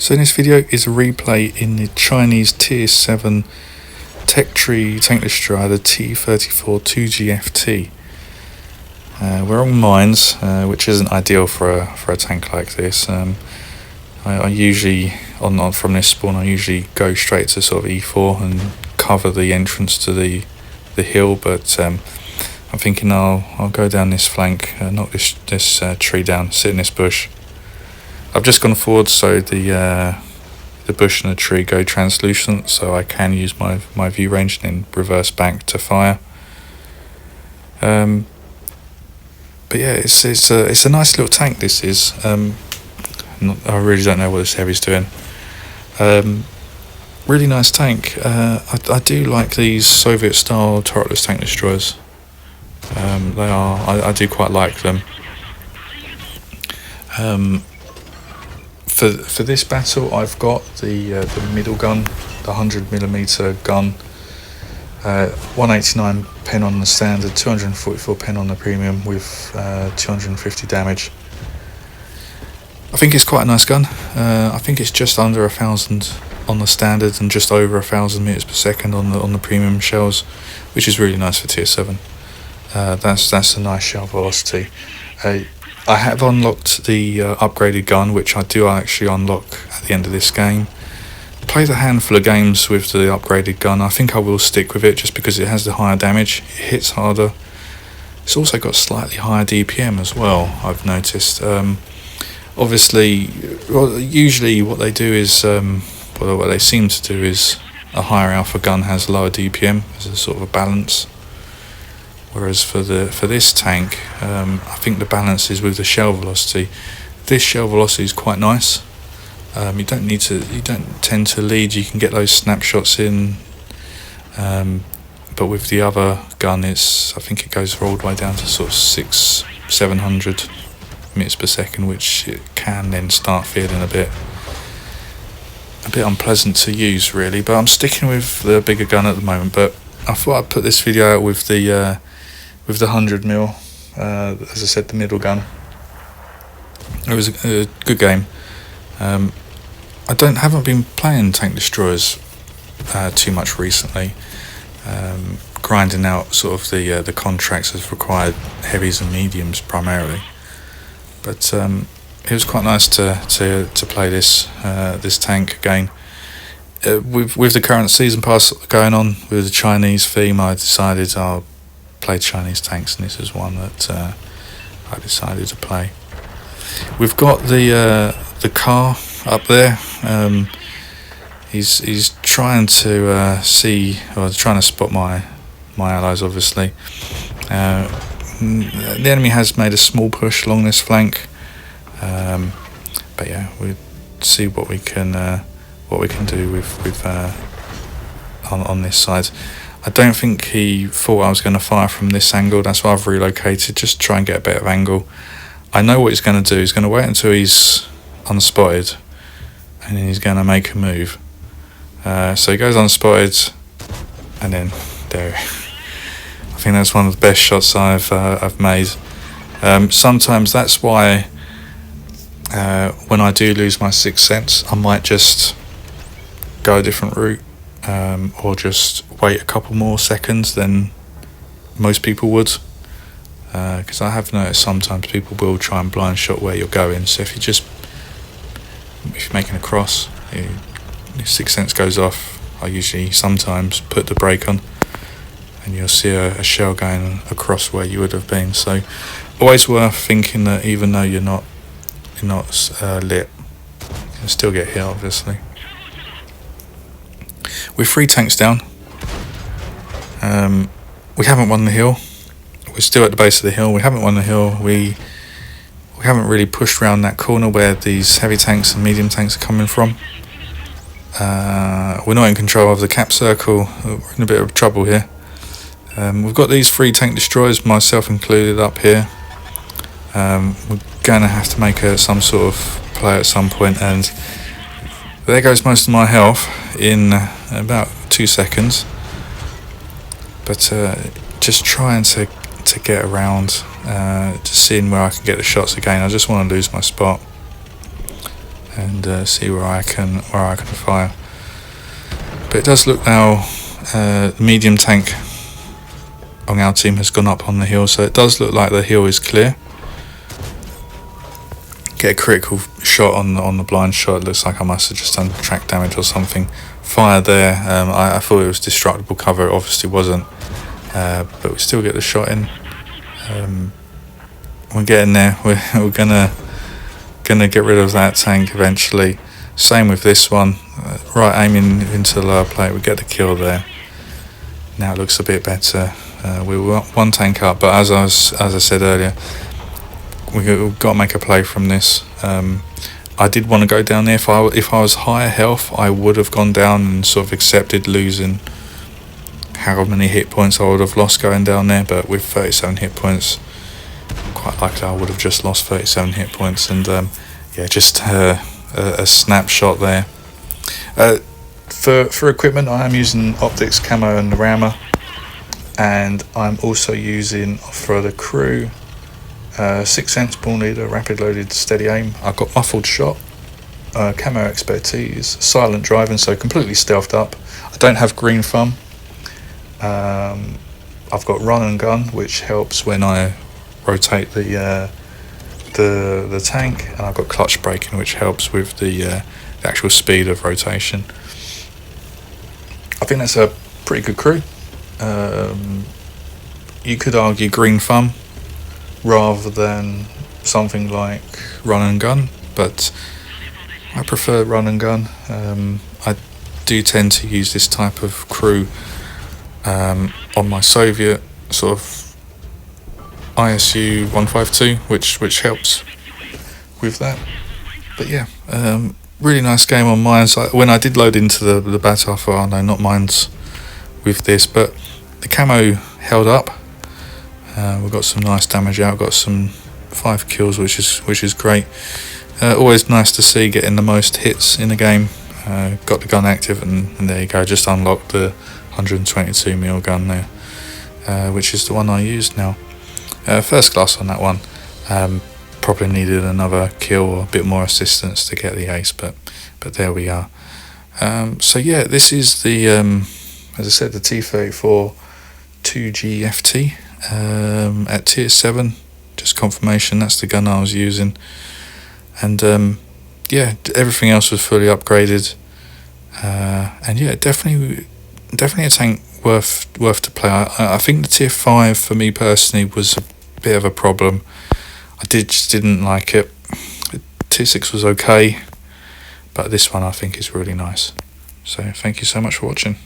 So in this video is a replay in the Chinese Tier 7 tech tree tank destroyer, the T-34-2G FT. We're on mines, which isn't ideal for a tank like this. I usually, from this spawn, I usually go straight to sort of E4 and cover the entrance to the hill, but I'm thinking I'll go down this flank, knock this tree down, sit in this bush. I've just gone forward so the bush and the tree go translucent, so I can use my view range and then reverse back to fire. But yeah, it's a nice little tank. This is. I really don't know what this heavy's doing. Really nice tank. I do like these Soviet-style turretless tank destroyers. I do quite like them. For this battle, I've got the middle gun, the 100mm gun, 189 pen on the standard, 244 pen on the premium with 250 damage. I think it's quite a nice gun. I think it's just under 1,000 on the standard and just over 1,000 meters per second on the premium shells, which is really nice for tier 7. That's a nice shell velocity. I have unlocked the upgraded gun, which I do actually unlock at the end of this game. Played a handful of games with the upgraded gun. I think I will stick with it just because it has the higher damage, it hits harder. It's also got slightly higher DPM as well, I've noticed. Obviously, usually what they do is, what they seem to do is a higher alpha gun has lower DPM as a sort of a balance. Whereas for this tank, I think the balance is with the shell velocity. This shell velocity is quite nice. You don't tend to lead. You can get those snapshots in, but with the other gun, I think it goes all the way down to sort of 600-700 meters per second, which it can then start feeling a bit unpleasant to use, really. But I'm sticking with the bigger gun at the moment. But I thought I'd put this video out with the 100mm, as I said, the middle gun. It was a good game. I haven't been playing tank destroyers too much recently. Grinding out sort of the contracts has required heavies and mediums primarily. But it was quite nice to play this tank again. With the current season pass going on with the Chinese theme, I decided I'll play Chinese tanks, and this is one that I decided to play. We've got the car up there. He's trying to trying to spot my allies, obviously. The enemy has made a small push along this flank, but yeah, we'll see what we can do with on this side. I don't think he thought I was going to fire from this angle. That's why I've relocated, just to try and get a better angle. I know what he's going to do. He's going to wait until he's unspotted, and then he's going to make a move. So he goes unspotted, and then there. I think that's one of the best shots I've made. Sometimes that's why when I do lose my sixth sense, I might just go a different route, or just wait a couple more seconds than most people would. Because I have noticed sometimes people will try and blind shot where you're going. So if you're making a cross, your sixth sense goes off. I usually sometimes put the brake on, and you'll see a shell going across where you would have been. So always worth thinking that even though you're not lit, you can still get hit, obviously. With 3 tanks down, we haven't won the hill. We're still at the base of the hill. We haven't won the hill. We haven't really pushed around that corner where these heavy tanks and medium tanks are coming from. We're not in control of the cap circle. We're in a bit of trouble here. We've got these 3 tank destroyers, myself included, up here. We're going to have to make some sort of play at some point, and there goes most of my health in about 2 seconds. But just trying to get around, just seeing where I can get the shots again. I just want to lose my spot. and see where I can fire. But it does look now the medium tank on our team has gone up on the hill, so it does look like the hill is clear. Get a critical shot on the blind shot. It looks like I must have just done track damage or something. Fire there. I thought it was destructible cover. It obviously wasn't, but we still get the shot in. We're getting there. We're gonna get rid of that tank eventually. Same with this one. Right, aiming into the lower plate. We get the kill there. Now it looks a bit better. We were one tank up, but as I said earlier, we've got to make a play from this. I did want to go down there. If I was higher health, I would have gone down and sort of accepted losing how many hit points I would have lost going down there. But with 37 hit points, quite likely I would have just lost 37 hit points. And yeah, just a snapshot there. For equipment, I am using optics, camo and the rammer, and I'm also using for the crew 6 cents ball leader, rapid loaded steady aim. I've got muffled shot, camo expertise, silent driving, so completely stealthed up. I don't have green thumb. I've got run and gun, which helps when I rotate the tank, and I've got clutch braking, which helps with the actual speed of rotation. I think that's a pretty good crew. You could argue green thumb rather than something like run and gun, but I prefer run and gun. I do tend to use this type of crew on my Soviet sort of ISU 152, which helps with that. But yeah, really nice game on mines. When I did load into the battle, I thought, oh no, not mines with this, but the camo held up. We've got some nice damage out, got some 5 kills, which is great. Always nice to see getting the most hits in the game. Got the gun active, and there you go, just unlocked the 122mm gun there, which is the one I used now. First class on that one. Probably needed another kill or a bit more assistance to get the ace, but there we are. So yeah, this is the as I said, the T-34-2G FT at tier 7. Just confirmation, that's the gun I was using, and yeah, everything else was fully upgraded, and yeah, definitely a tank worth to play. I think the tier 5 for me personally was a bit of a problem. I just didn't like it. Tier 6 was okay, but this one I think is really nice. So thank you so much for watching.